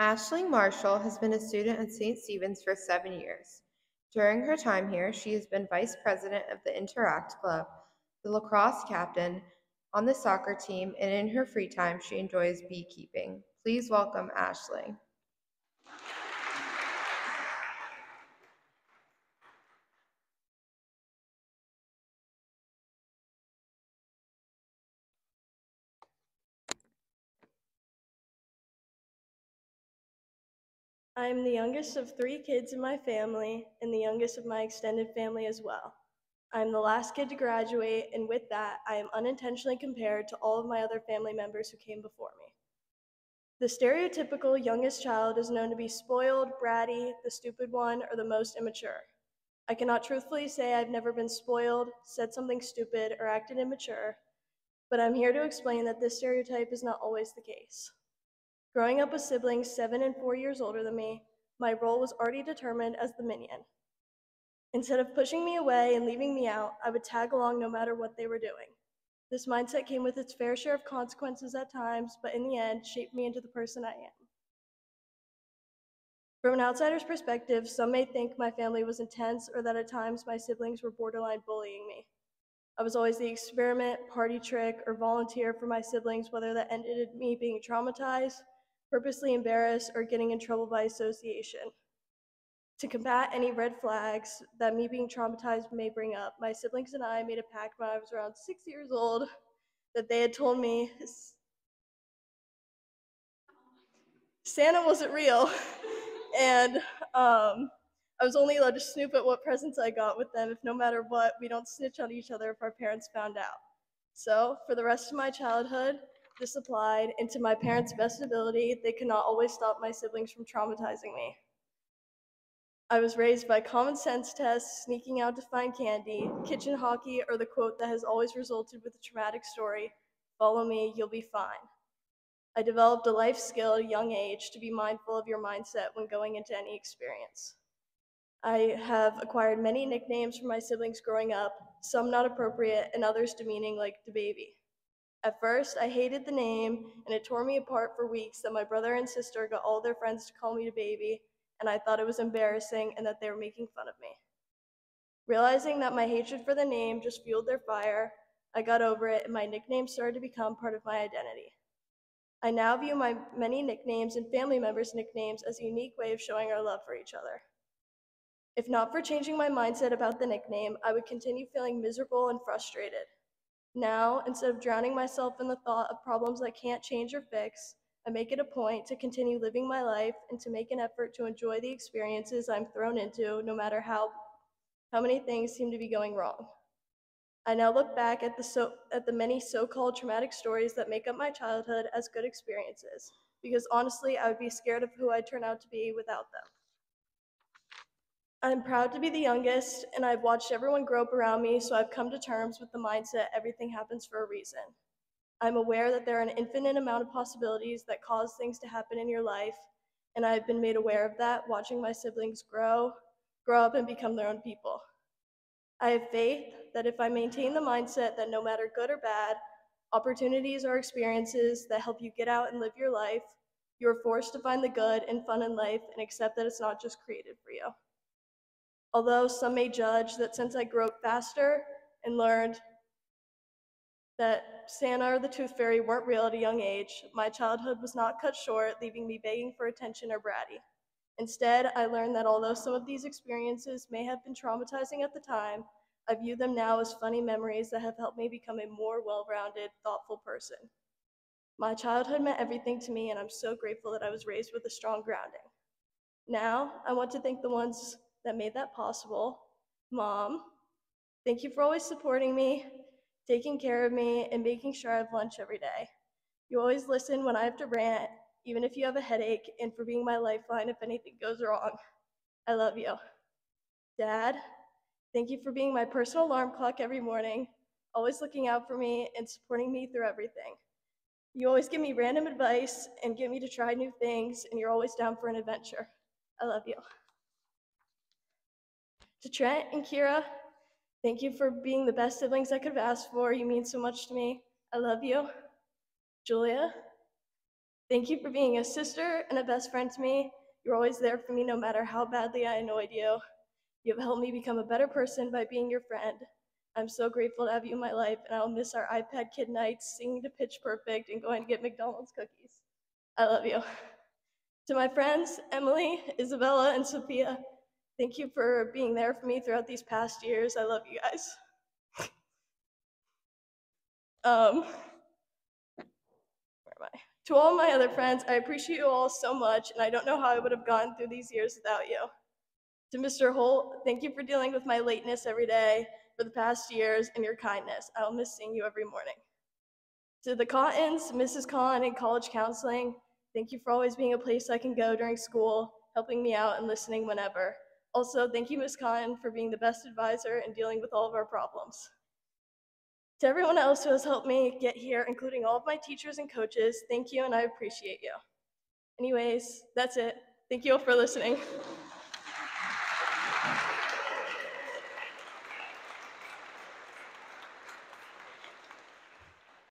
Ashley Marshall has been a student at St. Stephen's for 7 years. During her time here, she has been vice president of the Interact Club, the lacrosse captain on the soccer team, and in her free time, she enjoys beekeeping. Please welcome Ashley. I am the youngest of 3 kids in my family and the youngest of my extended family as well. I am the last kid to graduate, and with that, I am unintentionally compared to all of my other family members who came before me. The stereotypical youngest child is known to be spoiled, bratty, the stupid one, or the most immature. I cannot truthfully say I've never been spoiled, said something stupid, or acted immature, but I'm here to explain that this stereotype is not always the case. Growing up with siblings 7 and 4 years older than me, my role was already determined as the minion. Instead of pushing me away and leaving me out, I would tag along no matter what they were doing. This mindset came with its fair share of consequences at times, but in the end, shaped me into the person I am. From an outsider's perspective, some may think my family was intense or that at times my siblings were borderline bullying me. I was always the experiment, party trick, or volunteer for my siblings, whether that ended in me being traumatized, purposely embarrassed, or getting in trouble by association. To combat any red flags that me being traumatized may bring up, my siblings and I made a pact when I was around 6 years old that they had told me Santa wasn't real, and I was only allowed to snoop at what presents I got with them if no matter what, we don't snitch on each other if our parents found out. So, for the rest of my childhood, this applied, and to my parents' best ability, they could not always stop my siblings from traumatizing me. I was raised by common sense tests, sneaking out to find candy, kitchen hockey, or the quote that has always resulted with a traumatic story, "Follow me, you'll be fine." I developed a life skill at a young age to be mindful of your mindset when going into any experience. I have acquired many nicknames from my siblings growing up, some not appropriate and others demeaning like the baby. At first, I hated the name, and it tore me apart for weeks that my brother and sister got all their friends to call me the baby, and I thought it was embarrassing and that they were making fun of me. Realizing that my hatred for the name just fueled their fire, I got over it and my nickname started to become part of my identity. I now view my many nicknames and family members' nicknames as a unique way of showing our love for each other. If not for changing my mindset about the nickname, I would continue feeling miserable and frustrated. Now, instead of drowning myself in the thought of problems I can't change or fix, I make it a point to continue living my life and to make an effort to enjoy the experiences I'm thrown into, no matter how many things seem to be going wrong. I now look back at the many so-called traumatic stories that make up my childhood as good experiences, because honestly, I would be scared of who I'd turn out to be without them. I'm proud to be the youngest, and I've watched everyone grow up around me, so I've come to terms with the mindset everything happens for a reason. I'm aware that there are an infinite amount of possibilities that cause things to happen in your life, and I've been made aware of that watching my siblings grow up and become their own people. I have faith that if I maintain the mindset that no matter good or bad, opportunities or experiences that help you get out and live your life, you are forced to find the good and fun in life and accept that it's not just created for you. Although some may judge that since I grew up faster and learned that Santa or the Tooth Fairy weren't real at a young age, my childhood was not cut short, leaving me begging for attention or bratty. Instead, I learned that although some of these experiences may have been traumatizing at the time, I view them now as funny memories that have helped me become a more well-rounded, thoughtful person. My childhood meant everything to me, and I'm so grateful that I was raised with a strong grounding. Now, I want to thank the ones that made that possible. Mom, thank you for always supporting me, taking care of me, and making sure I have lunch every day. You always listen when I have to rant, even if you have a headache, and for being my lifeline if anything goes wrong. I love you. Dad, thank you for being my personal alarm clock every morning, always looking out for me and supporting me through everything. You always give me random advice and get me to try new things, and you're always down for an adventure. I love you. To Trent and Kira, thank you for being the best siblings I could have asked for. You mean so much to me. I love you. Julia, Thank you for being a sister and a best friend to me. You're always there for me no matter how badly I annoyed you. You have helped me become a better person by being your friend. I'm so grateful to have you in my life, and I'll miss our iPad kid nights, singing to Pitch Perfect, and going to get McDonald's cookies. I love you. To my friends, Emily, Isabella, and Sophia, thank you for being there for me throughout these past years. I love you guys. Where am I? To all my other friends, I appreciate you all so much, and I don't know how I would have gone through these years without you. To Mr. Holt, thank you for dealing with my lateness every day for the past years and your kindness. I will miss seeing you every morning. To the Cottons, Mrs. Kahn, and college counseling, thank you for always being a place I can go during school, helping me out and listening whenever. Also, thank you, Ms. Kahn, for being the best advisor and dealing with all of our problems. To everyone else who has helped me get here, including all of my teachers and coaches, thank you and I appreciate you. Anyways, that's it. Thank you all for listening.